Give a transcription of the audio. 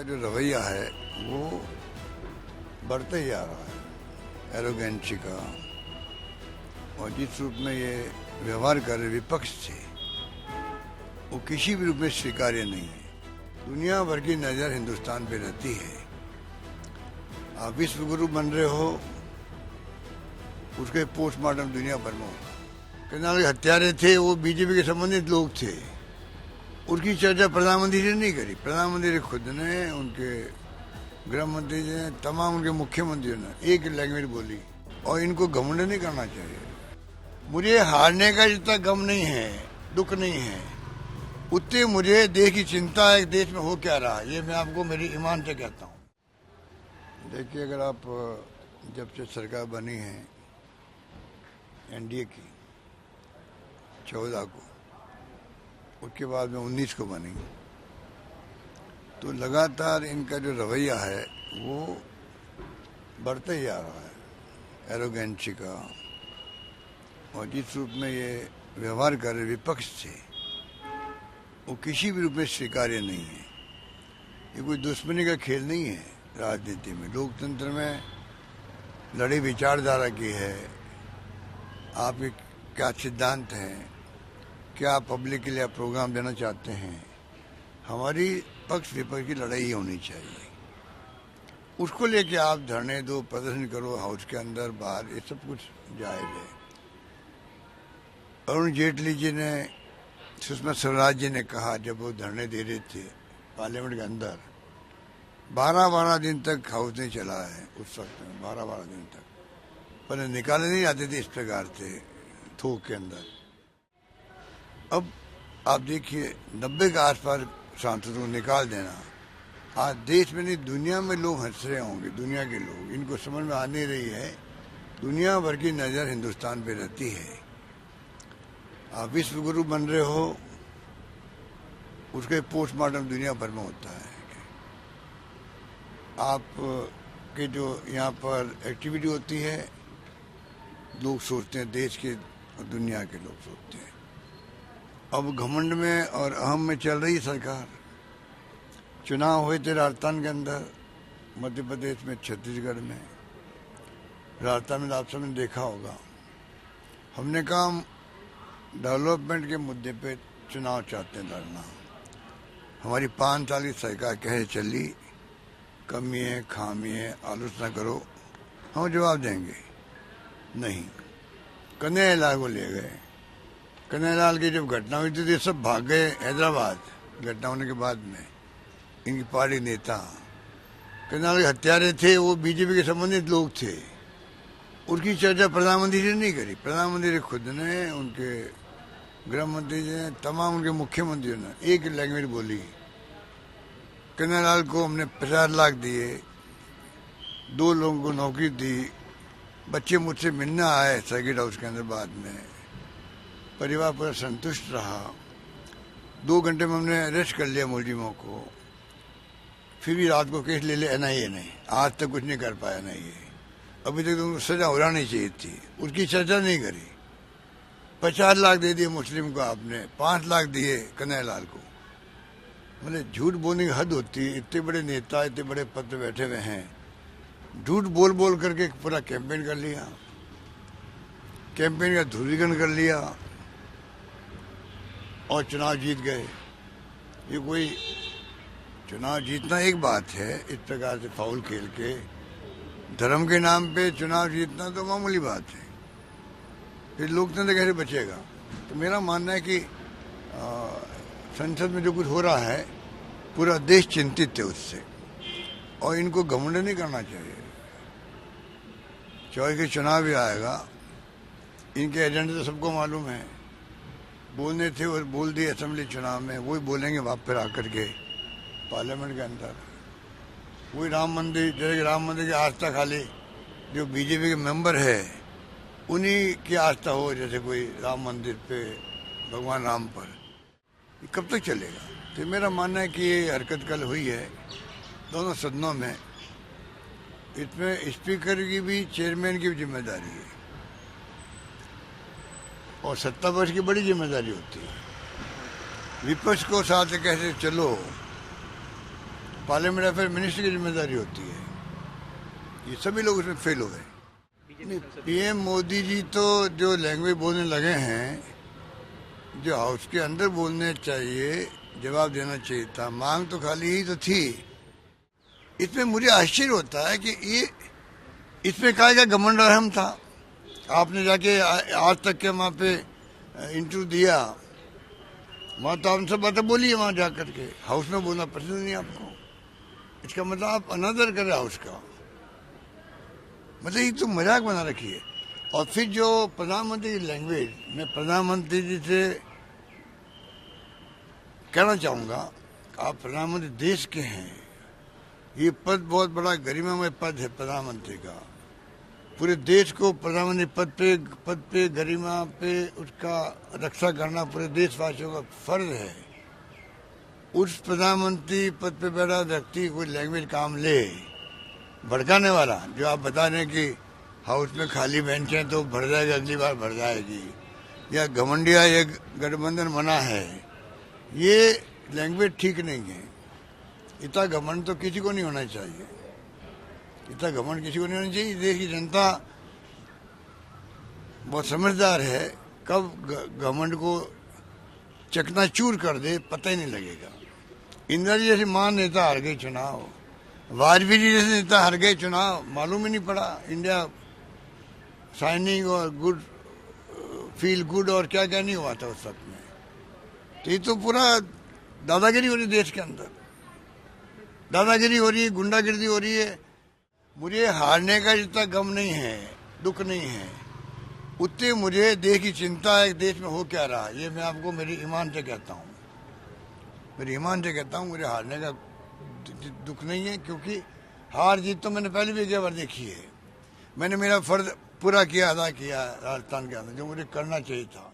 जो रवैया है वो बढ़ता ही आ रहा है, एरोगेंसी का। और जिस रूप में ये व्यवहार कर रहे विपक्ष से, वो किसी भी रूप में स्वीकार्य नहीं है। दुनिया भर की नज़र हिंदुस्तान पे रहती है। आप विश्व गुरु बन रहे हो, उसके पोस्टमार्टम दुनिया भर में होता। करनाल के हत्यारे थे वो बीजेपी के संबंधित लोग थे, उसकी चर्चा प्रधानमंत्री ने नहीं करी। प्रधानमंत्री ने खुद ने, उनके गृह मंत्री ने, तमाम उनके मुख्यमंत्रियों ने एक लैंग्वेज बोली। और इनको घमंड नहीं करना चाहिए। मुझे हारने का जितना गम नहीं है, दुख नहीं है, उतने मुझे देश की चिंता है, देश में हो क्या रहा है। ये मैं आपको मेरी ईमान से कहता हूँ। देखिए, अगर आप जब से सरकार बनी है एनडीए की 14 को, उसके बाद में 19 को बनी, तो लगातार इनका जो रवैया है वो बढ़ता ही आ रहा है, एरोगेंसी का। और जिस रूप में ये व्यवहार कर रहे विपक्ष से, वो किसी भी रूप में स्वीकार्य नहीं है। ये कोई दुश्मनी का खेल नहीं है। राजनीति में, लोकतंत्र में लड़ी विचारधारा की है। आपके क्या सिद्धांत हैं, क्या पब्लिक के लिए आप प्रोग्राम देना चाहते हैं। हमारी पक्ष विपक्ष की लड़ाई होनी चाहिए। उसको लेके आप धरने दो, प्रदर्शन करो, हाउस के अंदर बाहर, ये सब कुछ जायज है। अरुण जेटली जी ने, सुषमा स्वराज जी ने कहा, जब वो धरने दे रहे थे पार्लियामेंट के अंदर, 12-12 दिन तक हाउस नहीं चला है। उस वक्त में 12-12 दिन तक पर निकाले नहीं जाते थे इस प्रकार से थोक के अंदर। अब आप देखिए, 90 के आसपास सांसदों को निकाल देना। आज देश में नहीं, दुनिया में लोग हंस रहे होंगे। दुनिया के लोग, इनको समझ में आ नहीं रही है। दुनिया भर की नज़र हिंदुस्तान पे रहती है। आप विश्व गुरु बन रहे हो, उसके पोस्टमार्टम दुनिया भर में होता है। आप के जो यहाँ पर एक्टिविटी होती है, लोग सोचते हैं, देश के और दुनिया के लोग सोचते हैं। अब घमंड में और अहम में चल रही सरकार। चुनाव हुए थे राजस्थान के अंदर, मध्य प्रदेश में, छत्तीसगढ़ में। राजस्थान में आप सबने देखा होगा। हमने कहा डेवलपमेंट के मुद्दे पे चुनाव चाहते हैं लड़ना। हमारी 5 साल की सरकार कैसे चली, कमी है, खामी है, आलोचना करो, हम जवाब देंगे। नहीं, कन्हैयालाल को ले गए। कन्हैयालाल की जब घटना हुई थी, सब भाग गए हैदराबाद। घटना होने के बाद में इनकी पार्टी नेता, कन्हैयालाल के हत्यारे थे वो बीजेपी के संबंधित लोग थे, उसकी चर्चा प्रधानमंत्री ने नहीं करी। प्रधानमंत्री ने खुद ने, उनके गृह मंत्री ने, तमाम उनके मुख्यमंत्रियों ने एक लैंग्वेज बोली। कन्हैयालाल को हमने 50 लाख दिए, 2 लोगों को नौकरी दी, बच्चे मुझसे मिलने आए सर्किट हाउस के अंदर। बाद में परिवार पूरा संतुष्ट रहा। 2 घंटे में हमने अरेस्ट कर लिया मुलजिमों को। फिर भी रात को केस ले ले एनआईए ने, आज तक कुछ नहीं कर पाया एनआईए। अभी तक तो उनको सजा हो जानी चाहिए थी, उसकी चर्चा नहीं करी। 50 लाख दे दिए मुस्लिम को आपने, 5 लाख दिए कन्हैयालाल को। मतलब झूठ बोलने की हद होती है। इतने बड़े नेता, इतने बड़े पद पे बैठे हुए हैं, झूठ बोल बोल करके पूरा कैंपेन कर लिया, कैंपेन का ध्रुवीकरण कर लिया और चुनाव जीत गए। ये कोई चुनाव जीतना एक बात है, इस प्रकार से फाउल खेल के धर्म के नाम पे चुनाव जीतना तो मामूली बात है। फिर लोकतंत्र कैसे बचेगा। तो मेरा मानना है कि संसद में जो कुछ हो रहा है, पूरा देश चिंतित है उससे, और इनको घमंड नहीं करना चाहिए। 24 के चुनाव भी आएगा, इनके एजेंडे तो सबको मालूम है। बोलने थे और बोल दिए असेंबली चुनाव में, वही बोलेंगे वापस फिर आकर के पार्लियामेंट के अंदर। वही राम मंदिर, जैसे राम मंदिर की आस्था खाली जो बीजेपी के मेंबर है उन्हीं की आस्था हो, जैसे कोई राम मंदिर पे, भगवान राम पर। ये कब तक चलेगा। तो मेरा मानना है कि ये हरकत कल हुई है दोनों सदनों में, इसमें स्पीकर की भी, चेयरमैन की भी जिम्मेदारी है, और सत्ता पक्ष की बड़ी जिम्मेदारी होती है। विपक्ष को साथ कैसे चलो, पार्लियामेंट अफेयर मिनिस्टर की जिम्मेदारी होती है। ये सभी लोग उसमें फेल हो गए। पीएम मोदी जी तो जो लैंग्वेज बोलने लगे हैं, जो हाउस के अंदर बोलने चाहिए, जवाब देना चाहिए था, मांग तो खाली ही तो थी। इसमें मुझे आश्चर्य होता है कि ये इसमें कहा क्या घमंड और अहम था। आपने जाके आज तक के वहाँ पे इंटरव्यू दिया, वहाँ तो आपने सब बातें बोली है, वहाँ जा करके हाउस में बोलना पसंद नहीं आपको। इसका मतलब आप अनादर कर रहे हाउस का, मतलब ये तो मजाक बना रखी है। और फिर जो प्रधानमंत्री की लैंग्वेज, मैं प्रधानमंत्री जी से कहना चाहूँगा, आप प्रधानमंत्री देश के हैं, ये पद बहुत बड़ा गरिमामय पद है प्रधानमंत्री का। पूरे देश को प्रधानमंत्री पद पे गरिमा पे उसका रक्षा करना पूरे देशवासियों का फर्ज है। उस प्रधानमंत्री पद पे बैठा व्यक्ति कोई लैंग्वेज काम ले, भड़काने वाला, जो आप बता रहे हैं कि हाउस में खाली बेंच है तो भर जाएगा, अगली बार भर जाएगी, या घमंडिया ये गठबंधन मना है, ये लैंग्वेज ठीक नहीं है। इतना घमंड तो किसी को नहीं होना चाहिए, इतना घमंड किसी को नहीं होना चाहिए। देश की जनता बहुत समझदार है, कब घमंड को चकनाचूर कर दे पता ही नहीं लगेगा। इंदिरा जी जैसे महान नेता हार गए चुनाव, वाजपेयी जी जैसे नेता हार गए चुनाव, मालूम ही नहीं पड़ा। इंडिया साइनिंग और गुड फील गुड और क्या क्या नहीं हुआ था उस वक्त में। तो ये तो पूरा दादागिरी हो रही है देश के अंदर, दादागिरी हो रही है, गुंडागिरी हो रही है। मुझे हारने का जितना गम नहीं है, दुख नहीं है, उतने मुझे देश की चिंता है, देश में हो क्या रहा। ये मैं आपको मेरी ईमान से कहता हूँ, मेरी ईमान से कहता हूँ, मुझे हारने का दुख नहीं है, क्योंकि हार जीत तो मैंने पहले भी कई बार देखी है। मैंने मेरा फर्ज पूरा किया, अदा किया राजस्थान के अंदर, जो मुझे करना चाहिए था।